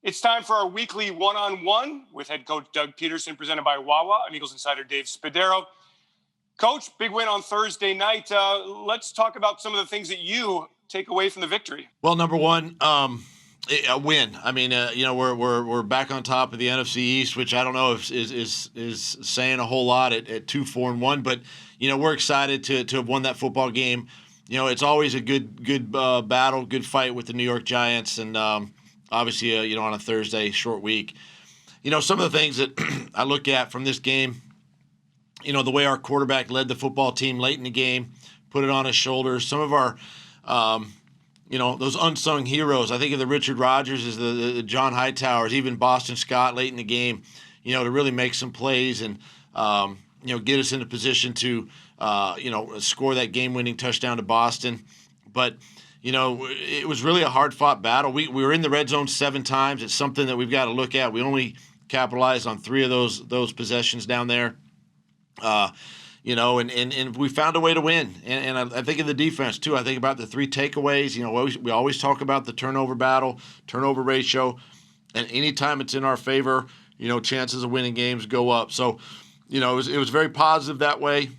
It's time for our weekly one-on-one with head coach Doug Pederson, presented by Wawa and Eagles Insider Dave Spadaro. Coach, big win on Thursday night. Let's talk about some of the things that you take away from the victory. Well, number one, a win. I mean, we're back on top of the NFC East, which I don't know if is saying a whole lot at 2-4-1, but we're excited to have won that football game. It's always a good battle, good fight with the New York Giants, and obviously, on a Thursday, short week. Some of the things that I look at from this game, the way our quarterback led the football team late in the game, put it on his shoulders. Some of our, those unsung heroes. I think of the Richard Rodgers, as the John Hightowers, even Boston Scott late in the game, to really make some plays and, get us into position to, score that game-winning touchdown to Boston. But it was really a hard-fought battle. We were in the red zone 7 times. It's something that we've got to look at. We only capitalized on 3 of those possessions down there. And we found a way to win. And I think of the defense, too. I think about the 3 takeaways. We always talk about the turnover battle, turnover ratio. And anytime it's in our favor, chances of winning games go up. So, it was very positive that way.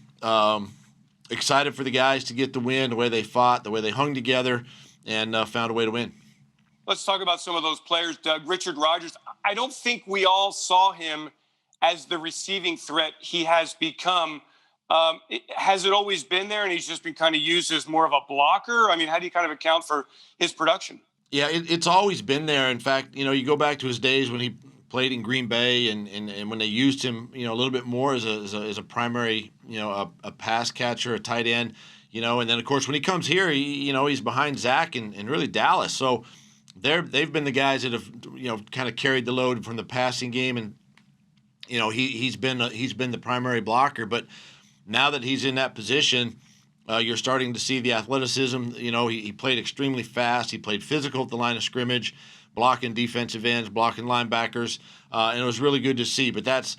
Excited for the guys to get the win, the way they fought, the way they hung together, and found a way to win. Let's talk about some of those players, Doug. Richard Rodgers, I don't think we all saw him as the receiving threat he has become. Has it always been there, and he's just been kind of used as more of a blocker? I mean, how do you kind of account for his production? Yeah, it's always been there. In fact, you go back to his days when he played in Green Bay, and when they used him, a little bit more as a primary, a pass catcher, a tight end, and then of course when he comes here, he's behind Zach and really Dallas. So they've been the guys that have kind of carried the load from the passing game, and he's been the primary blocker. But now that he's in that position, you're starting to see the athleticism. He played extremely fast. He played physical at the line of scrimmage, blocking defensive ends, blocking linebackers, and it was really good to see. But that's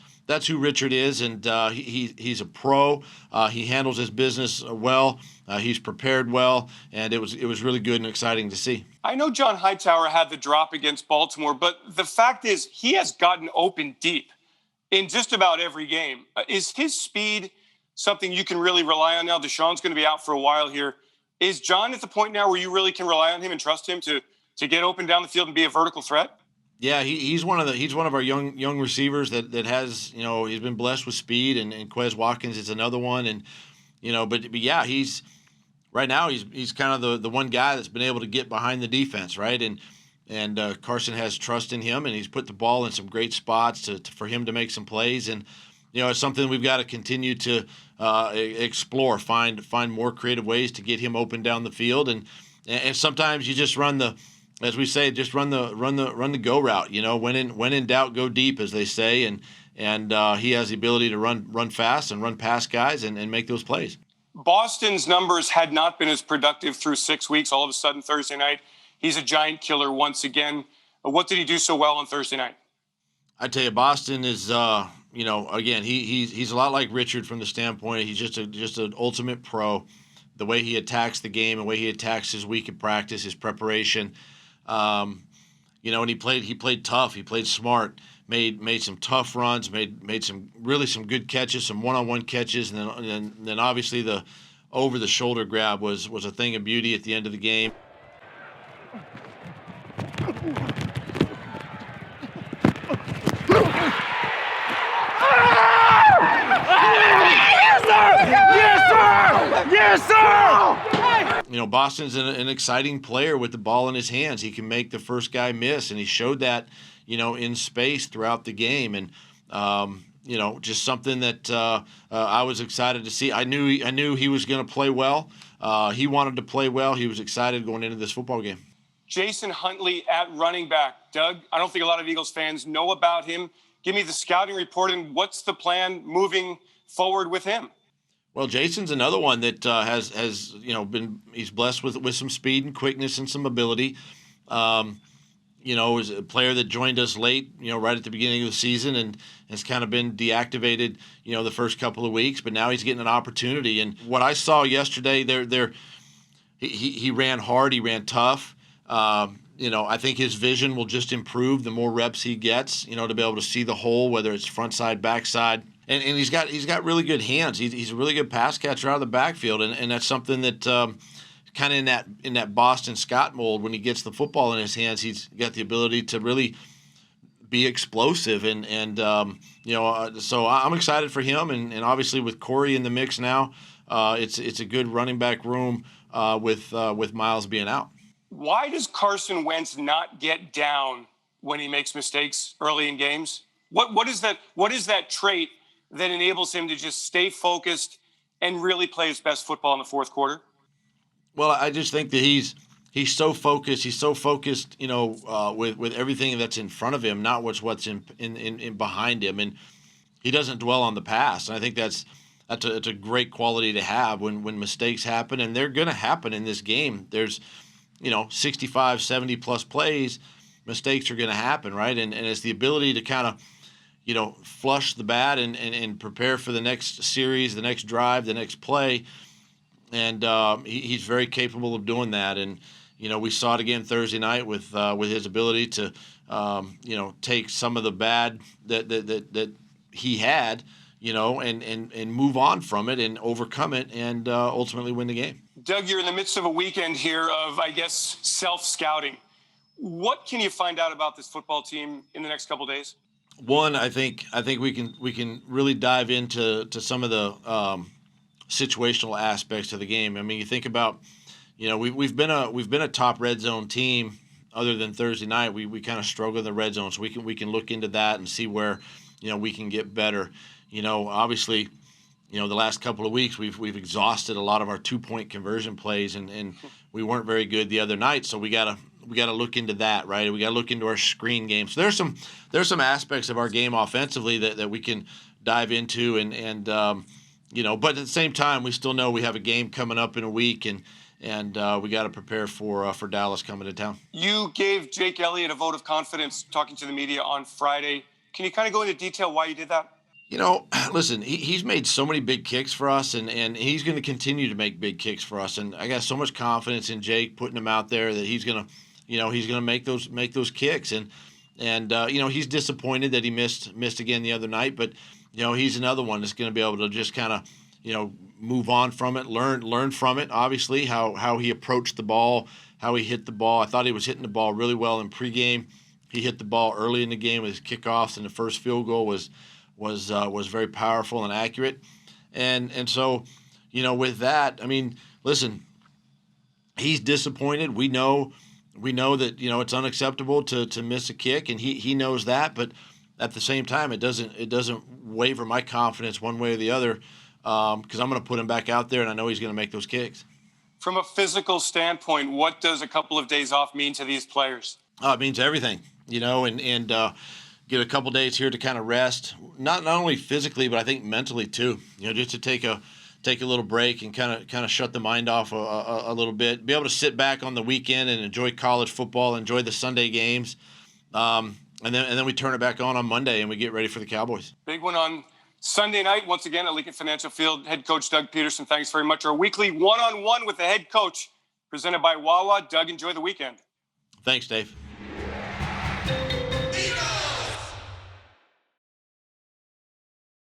who Richard is, and he's a pro. He handles his business well. He's prepared well, and it was really good and exciting to see. I know John Hightower had the drop against Baltimore, but the fact is he has gotten open deep in just about every game. Is his speed something you can really rely on now? Deshaun's going to be out for a while here. Is John at the point now where you really can rely on him and trust him to get open down the field and be a vertical threat? Yeah, he's one of our young receivers that has, he's been blessed with speed, and Quez Watkins is another one, and but yeah, he's right now he's kind of the one guy that's been able to get behind the defense, right? And Carson has trust in him, and he's put the ball in some great spots for him to make some plays, and it's something we've got to continue to explore, find more creative ways to get him open down the field, and sometimes you just run the, as we say, just run the go route. When in doubt, go deep, as they say, and he has the ability to run fast and run past guys and make those plays. Boston's numbers had not been as productive through 6 weeks. All of a sudden, Thursday night, he's a giant killer once again. What did he do so well on Thursday night? I tell you, Boston is, again, he's a lot like Richard from the standpoint he's just an ultimate pro. The way he attacks the game, the way he attacks his week of practice, his preparation, and he played tough. He played smart. Made some tough runs. Made some good catches, some one-on-one catches, and then obviously the over-the-shoulder grab was a thing of beauty at the end of the game. Yes, sir! Boston's an exciting player with the ball in his hands. He can make the first guy miss, and he showed that, in space throughout the game. And, just something that I was excited to see. I knew he was going to play well. He wanted to play well. He was excited going into this football game. Jason Huntley at running back. Doug, I don't think a lot of Eagles fans know about him. Give me the scouting report, and what's the plan moving forward with him? Well, Jason's another one that has he's blessed with some speed and quickness and some ability. Is a player that joined us late, right at the beginning of the season, and has kind of been deactivated, the first couple of weeks. But now he's getting an opportunity. And what I saw yesterday, he ran hard, he ran tough. I think his vision will just improve the more reps he gets, to be able to see the hole, whether it's front side, back side. And he's got really good hands. He's a really good pass catcher out of the backfield. And that's something that kind of in that Boston Scott mold, when he gets the football in his hands, he's got the ability to really be explosive. So I'm excited for him. And obviously with Corey in the mix now, it's a good running back room with Miles being out. Why does Carson Wentz not get down when he makes mistakes early in games? What is that trait that enables him to just stay focused and really play his best football in the fourth quarter? Well, I just think that he's so focused. He's so focused, with everything that's in front of him, not what's in behind him, and he doesn't dwell on the past. And I think that's a great quality to have when mistakes happen, and they're going to happen in this game. There's 65, 70 plus plays, mistakes are going to happen, right? And it's the ability to kind of, flush the bat and prepare for the next series, the next drive, the next play. And he's very capable of doing that. And, we saw it again Thursday night with his ability to, take some of the bad that he had, and move on from it and overcome it and ultimately win the game. Doug, you're in the midst of a weekend here of, I guess, self-scouting. What can you find out about this football team in the next couple of days? One, I think we can really dive into some of the situational aspects of the game. I mean, you think about, we've been a top red zone team. Other than Thursday night, we kind of struggle in the red zone, so we can look into that and see where we can get better. Obviously, the last couple of weeks we've exhausted a lot of our 2-point conversion plays, and we weren't very good the other night. So we gotta look into that, right? We gotta look into our screen game. So there's some aspects of our game offensively that we can dive into, and but at the same time we still know we have a game coming up in a week, and we got to prepare for Dallas coming to town. You gave Jake Elliott a vote of confidence talking to the media on Friday. Can you kind of go into detail why you did that? Listen, he's made so many big kicks for us, and he's going to continue to make big kicks for us. And I got so much confidence in Jake putting him out there that he's going to make those kicks. And he's disappointed that he missed again the other night, but he's another one that's going to be able to just kind of move on from it, learn from it. Obviously, how he approached the ball, how he hit the ball. I thought he was hitting the ball really well in pregame. He hit the ball early in the game with his kickoffs, and the first field goal was very powerful and accurate. And so, with that, I mean, listen, he's disappointed. We know that, it's unacceptable to miss a kick, and he knows that, but at the same time, it doesn't waver my confidence one way or the other, because I'm going to put him back out there, and I know he's going to make those kicks. From a physical standpoint, what does a couple of days off mean to these players? It means everything, and get a couple days here to kind of rest, not only physically, but I think mentally too. Just to take a little break and kind of shut the mind off a little bit, be able to sit back on the weekend and enjoy college football, enjoy the Sunday games, and then we turn it back on Monday and we get ready for the Cowboys. Big one on Sunday night, once again at Lincoln Financial Field. Head coach Doug Pederson, thanks very much. Our weekly one-on-one with the head coach presented by Wawa. Doug, enjoy the weekend. Thanks, Dave.